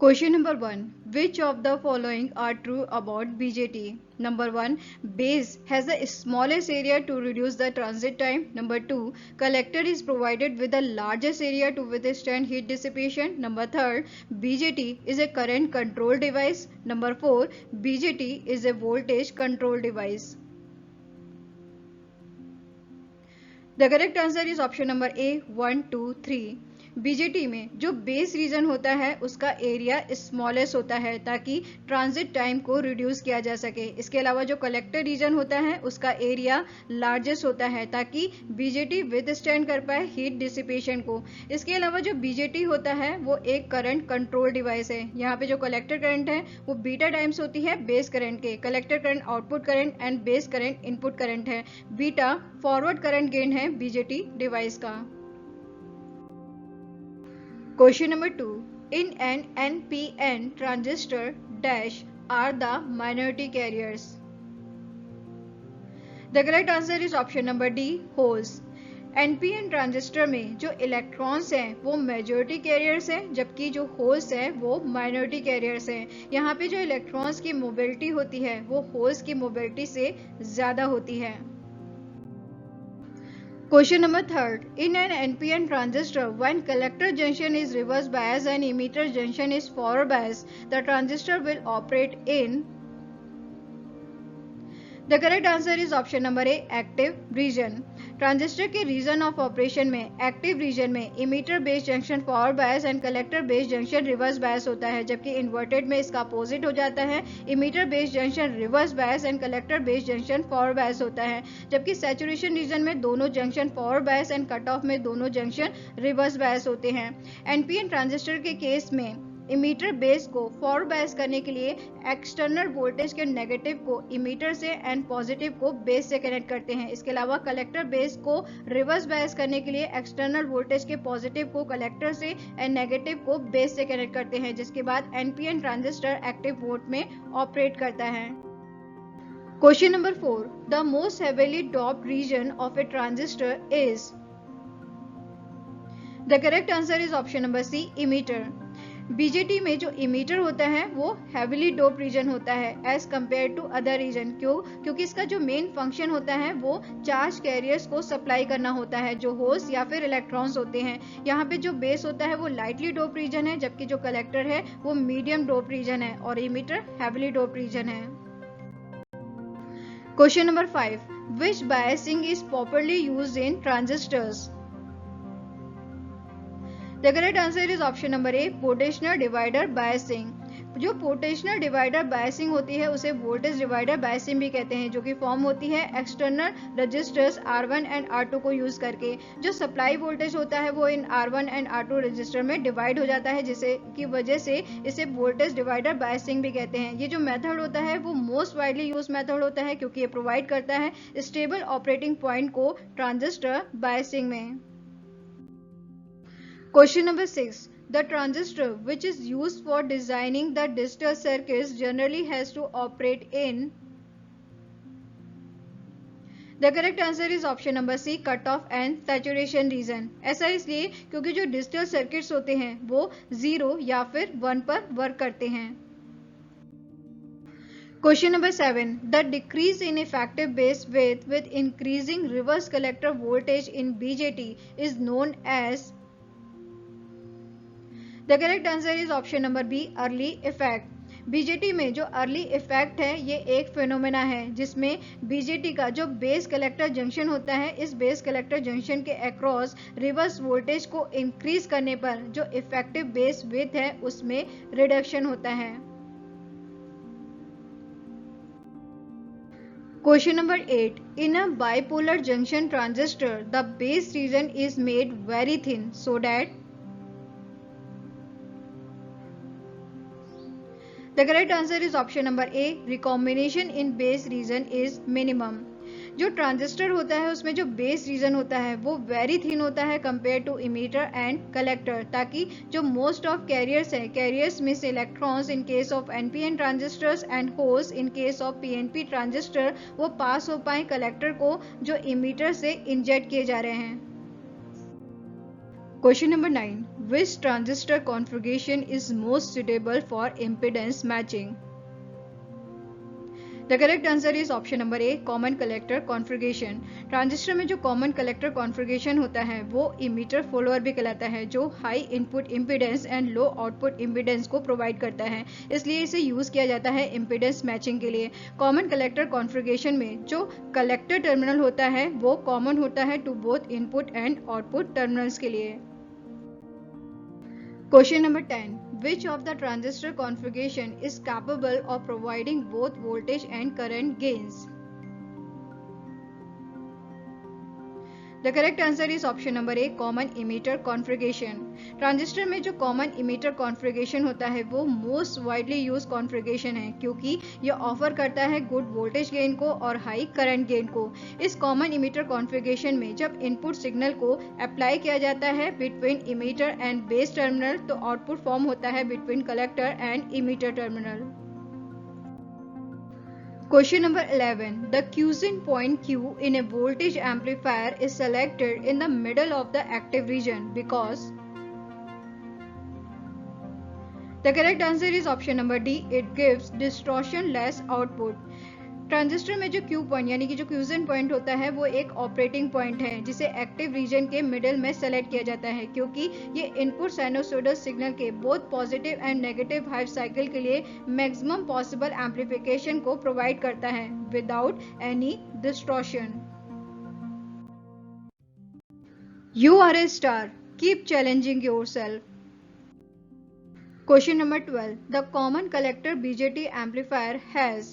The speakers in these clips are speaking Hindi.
Question number 1. Which of the following are true about BJT? Number 1. Base has the smallest area to reduce the transit time. Number 2. Collector is provided with the largest area to withstand heat dissipation. Number 3. BJT is a current control device. Number 4. BJT is a voltage control device. The correct answer is option number A 1, 2, 3. BJT में जो बेस रीजन होता है उसका एरिया स्मॉलेस्ट होता है ताकि ट्रांजिट टाइम को रिड्यूस किया जा सके। इसके अलावा जो कलेक्टर रीजन होता है उसका एरिया लार्जेस्ट होता है ताकि बीजेटी विद स्टैंड कर पाए हीट डिसिपेशन को। इसके अलावा जो बीजेटी होता है वो एक करंट कंट्रोल डिवाइस है। यहाँ पे जो कलेक्टर करंट है वो बीटा टाइम्स होती है बेस करंट के। Collector current output current and base current input current है। बीटा फॉरवर्ड करंट गेन है बीजेटी डिवाइस का। Question number 2. In an NPN transistor dash are the minority carriers. The correct answer is option number D, holes. NPN transistor में जो इलेक्ट्रॉन्स हैं वो मेजॉरिटी कैरियर्स हैं जबकि जो होल्स हैं वो माइनॉरिटी कैरियर्स हैं। यहाँ पे जो इलेक्ट्रॉन्स की मोबिलिटी होती है वो होल्स की मोबिलिटी से ज़्यादा होती है। Question number 3. In an NPN transistor, when collector junction is reverse bias and emitter junction is forward bias, the transistor will operate in. The correct answer is option number A, active region. Transistor के रीजन ऑफ ऑपरेशन में एक्टिव रीजन में emitter base junction forward bias and collector base junction reverse bias होता है जबकि इन्वर्टेड में इसका अपोजिट हो जाता है। Emitter base junction reverse bias and collector base junction forward bias होता है जबकि सैचुरेशन रीजन में दोनों junction forward bias and cut off में दोनों जंक्शन रिवर्स बायस होते हैं। एनपीएन ट्रांजिस्टर के केस में इमीटर बेस को फॉरवर्ड बायस करने के लिए एक्सटर्नल वोल्टेज के नेगेटिव को इमीटर से एंड पॉजिटिव को बेस से कनेक्ट करते हैं। इसके अलावा कलेक्टर बेस को रिवर्स बायस करने के लिए एक्सटर्नल वोल्टेज के पॉजिटिव को कलेक्टर से एंड नेगेटिव को बेस से कनेक्ट करते हैं जिसके बाद एनपीएन ट्रांजिस्टर एक्टिव मोड में ऑपरेट करता है। Question number 4. The most heavily doped region of a transistor is. The correct answer is option number C, emitter. BJT में जो इमीटर होता है वो हैवीली डोप रीजन होता है as compare to other region. क्योंकि इसका जो मेन फंक्शन होता है वो चार्ज कैरियर्स को सप्लाई करना होता है जो होल्स या फिर इलेक्ट्रॉन्स होते हैं। यहाँ पे जो बेस होता है वो लाइटली डोप रीजन है जबकि जो कलेक्टर है वो मीडियम डोप रीजन है और इमीटर हैवीली डोप रीजन है। Question number 5. Which biasing is popularly used in transistors. The correct answer is option number A, potential divider biasing. जो पोटेंशियल डिवाइडर बायसिंग होती है उसे वोल्टेज डिवाइडर बायसिंग भी कहते हैं जो कि फॉर्म होती है external registers R1 and R2 को यूज करके। जो सप्लाई वोल्टेज होता है वो इन R1 एंड R2 रजिस्टर में डिवाइड हो जाता है जिसे की वजह से इसे वोल्टेज डिवाइडर बायसिंग भी कहते हैं। ये जो मेथड होता है वो मोस्ट वाइडली यूज मेथड होता है क्योंकि ये प्रोवाइड करता है स्टेबल ऑपरेटिंग पॉइंट को ट्रांजिस्टर बायसिंग में। Question number 6. The transistor which is used for designing the digital circuits generally has to operate in. The correct answer is option number C, cut off and saturation region। ऐसा इसलिए क्योंकि जो डिजिटल सर्किट्स होते हैं वो 0 या फिर 1 पर वर्क करते हैं। Question number 7. The decrease in effective base width with increasing reverse collector voltage in BJT is known as. The correct answer is option number B, early effect. BJT में जो अर्ली इफेक्ट है ये एक फिनोमेना है जिसमें बीजेटी का जो बेस कलेक्टर जंक्शन होता है इस बेस कलेक्टर जंक्शन के अक्रॉस रिवर्स वोल्टेज को इंक्रीज करने पर जो इफेक्टिव बेस विड्थ है उसमें रिडक्शन होता है। Question number 8. In a bipolar junction transistor the base reason is made very thin so that. The correct answer is option number A, recombination in base region is minimum। जो ट्रांजिस्टर होता है उसमें जो बेस रीजन होता है वो वेरी थिन होता है compare to emitter and collector ताकि जो मोस्ट ऑफ कैरियर्स है carriers miss electrons in case of NPN transistors and holes in case of PNP transistor वो पास हो पाए कलेक्टर को जो इमीटर से इंजेक्ट किए जा रहे हैं। Question number 9. Which transistor configuration is most suitable for impedance matching? The correct answer is option number A, common collector configuration. Transistor में जो कॉमन कलेक्टर कॉन्फ़िगरेशन होता है वो इमीटर फॉलोअर भी कहलाता है, जो high input impedance and low output impedance को प्रोवाइड करता है, इसलिए इसे यूज किया जाता है इम्पीडेंस मैचिंग के लिए। कॉमन कलेक्टर कॉन्फ़िगरेशन में जो कलेक्टर टर्मिनल होता है वो कॉमन होता है to both input and output terminals के लिए। Question number 10. Which of the transistor configuration is capable of providing both voltage and current gains? The correct answer is option number A, common emitter configuration. Transistor में जो कॉमन इमीटर कॉन्फ़िगरेशन होता है वो मोस्ट वाइडली यूज कॉन्फ़िगरेशन है, क्योंकि यह ऑफर करता है गुड वोल्टेज गेन को और हाई करंट गेन को। इस कॉमन इमीटर कॉन्फ़िगरेशन में जब इनपुट सिग्नल को अप्लाई किया जाता है between emitter and base terminal, तो आउटपुट फॉर्म होता है between collector and emitter terminal. Question number 11. The quiescent point Q in a voltage amplifier is selected in the middle of the active region because. The correct answer is option number D. It gives distortion-less output. Transistor में जो क्यू पॉइंट यानी कि जो क्यूजेंट पॉइंट होता है वो एक ऑपरेटिंग पॉइंट है जिसे एक्टिव रीजन के मिडिल में सेलेक्ट किया जाता है, क्योंकि ये इनपुट साइनोसॉइडल सिग्नल के both positive and negative half cycle के लिए मैक्सिमम पॉसिबल एम्पलीफिकेशन को प्रोवाइड करता है without any distortion. You are a star, keep challenging yourself. Question number 12. The common collector BJT amplifier has.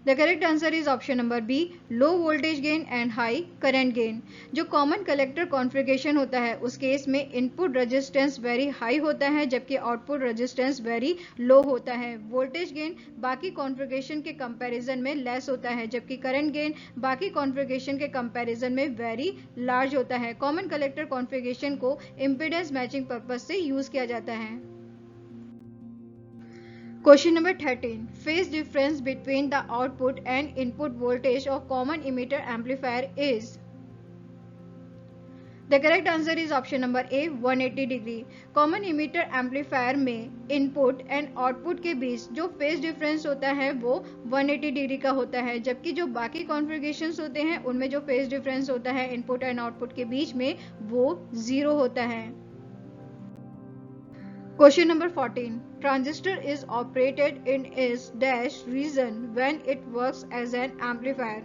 The correct answer is option number B, low voltage gain and high current gain. जो कॉमन कलेक्टर कॉन्फ़िगरेशन होता है उस केस में इनपुट रेजिस्टेंस वेरी हाई होता है जबकि आउटपुट रेजिस्टेंस वेरी लो होता है। वोल्टेज गेन बाकी कॉन्फ़िगरेशन के कंपैरिजन में लेस होता है जबकि करंट गेन बाकी कॉन्फ़िगरेशन के कंपैरिजन में वेरी लार्ज होता है। कॉमन कलेक्टर कॉन्फ़िगरेशन को इम्पीडेंस मैचिंग पर्पज से यूज किया जाता है। Question number 13. Phase difference between the output and input voltage of common emitter amplifier is. The correct answer is option number A, 180 degree. Common emitter amplifier में इनपुट एंड आउटपुट के बीच जो फेज डिफरेंस होता है वो 180 डिग्री का होता है, जबकि जो बाकी कॉन्फ़िगरेशंस होते हैं उनमें जो फेज डिफरेंस होता है इनपुट एंड आउटपुट के बीच में वो 0 होता है। Question number 14. Transistor is operated in its dash region when it works as an amplifier.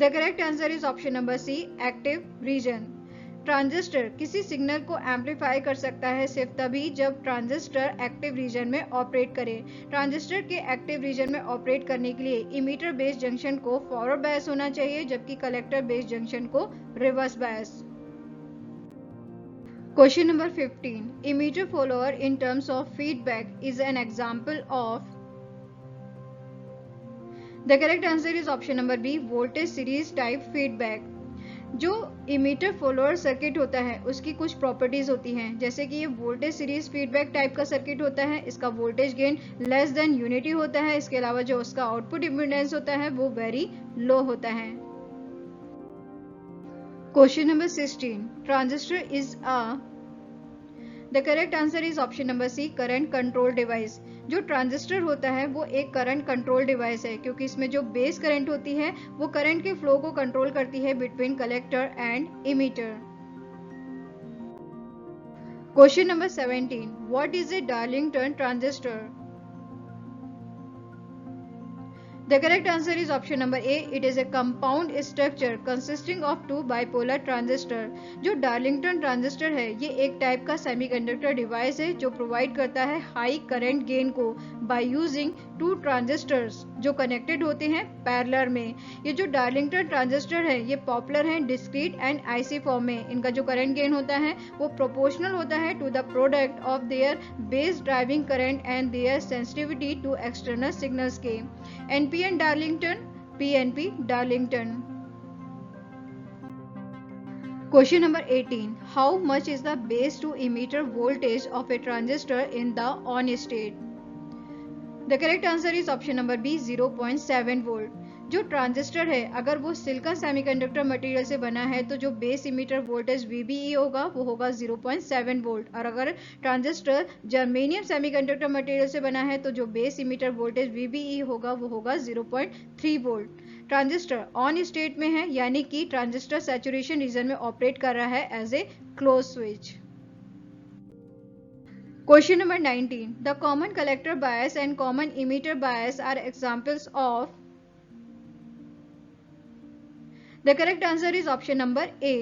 The correct answer is option number C, active region. Transistor किसी सिग्नल को एम्पलीफाई कर सकता है सिर्फ तभी जब ट्रांजिस्टर एक्टिव रीजन में ऑपरेट करे। ट्रांजिस्टर के एक्टिव रीजन में ऑपरेट करने के लिए इमीटर बेस जंक्शन को फॉरवर्ड बायस होना चाहिए जबकि कलेक्टर बेस जंक्शन को reverse bias. Question number 15. Emitter follower in terms of feedback is an example of. The correct answer is option number B, voltage series type feedback. जो इमीटर फॉलोअर सर्किट होता है उसकी कुछ प्रॉपर्टीज होती हैं, जैसे कि ये वोल्टेज सीरीज फीडबैक टाइप का सर्किट होता है, इसका voltage gain less than unity होता है, इसके अलावा जो उसका आउटपुट इम्पीडेंस होता है वो वेरी लो होता है। Question number 16. Transistor is a. The correct answer is option number C, current control device. जो ट्रांजिस्टर होता है वो एक करंट कंट्रोल डिवाइस है क्योंकि इसमें जो बेस करंट होती है वो करंट के फ्लो को कंट्रोल करती है between collector and emitter. Question number 17. What is a Darlington transistor? The correct answer is option number A. It is a compound structure consisting of two bipolar transistor. जो डार्लिंगटन ट्रांजिस्टर है ये एक टाइप का सेमीकंडक्टर डिवाइस है जो प्रोवाइड करता है हाई करंट गेन को बाय यूजिंग टू ट्रांजिस्टर्स जो कनेक्टेड होते हैं पैरेलल में। ये जो डार्लिंगटन ट्रांजिस्टर है ये पॉपुलर है डिस्क्रीट एंड आईसी फॉर्म में। इनका जो करंट गेन होता है वो प्रोपोर्शनल होता है to the product of their base driving current and their sensitivity to external signals के। NPN Darlington, PNP Darlington. Question number 18. How much is the base to emitter voltage of a transistor in the on state? The correct answer is option number B, 0.7 volt. जो ट्रांजिस्टर है अगर वो सिलिकॉन सेमीकंडक्टर मटेरियल से बना है तो जो बेस इमीटर वोल्टेज VBE होगा वो होगा 0.7 वोल्ट, और अगर ट्रांजिस्टर जर्मेनियम सेमीकंडक्टर मटेरियल से बना है तो जो बेस इमीटर वोल्टेज VBE होगा वो होगा 0.3 वोल्ट। ट्रांजिस्टर ऑन स्टेट में है, यानी कि ट्रांजिस्टर सैचुरेशन रीजन में ऑपरेट कर रहा है as a close switch. Question number 19. The common collector bias and common emitter bias are examples of. The correct answer is option number A.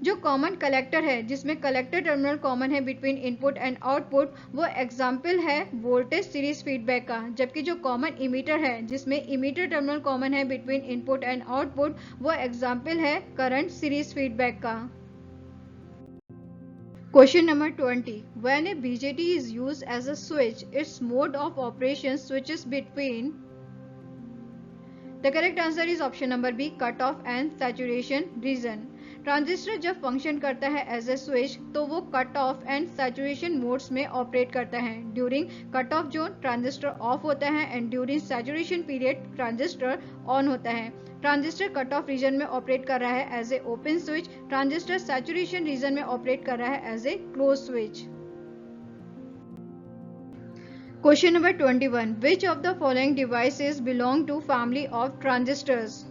जो कॉमन कलेक्टर है जिसमें कलेक्टर टर्मिनल कॉमन है बिटवीन इनपुट एंड आउटपुट, वो एग्जाम्पल है वोल्टेज सीरीज फीडबैक का। जबकि जो कॉमन इमीटर है जिसमें इमीटर टर्मिनल कॉमन है बिटवीन इनपुट एंड आउटपुट, वो एग्जाम्पल है करंट सीरीज फीडबैक का। Question number 20. When a BJT is used as a switch, its mode of operation switches between. The correct answer is option number B, cutoff and saturation region. Transistor जब फंक्शन करता है एज ए स्विच तो वो cut off and saturation modes में ऑपरेट करता है। During cut off zone transistor off होता है and during saturation period transistor on होता है। ट्रांजिस्टर कट ऑफ रीजन में ऑपरेट कर रहा है as a open switch, transistor saturation region में ऑपरेट कर रहा है as a close switch. Question number 21. Which of the following devices belong to family of transistors?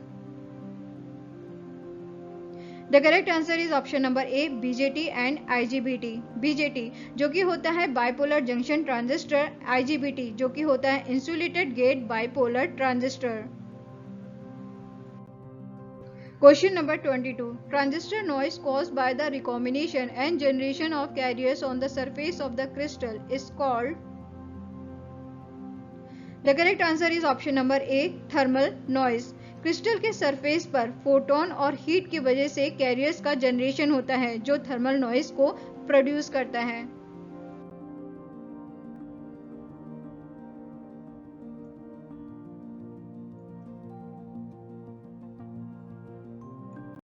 The correct answer is option number A, BJT and IGBT. BJT जो कि होता है बाइपोलर जंक्शन ट्रांजिस्टर, IGBT जो कि होता है insulated gate bipolar transistor. Question number 22. Transistor noise caused by the recombination and generation of carriers on the surface of the crystal is called. The correct answer is option number A, thermal noise. Crystal के सरफेस पर फोटोन और हीट की वजह से कैरियर्स का जनरेशन होता है जो थर्मल नॉइज को प्रोड्यूस करता है।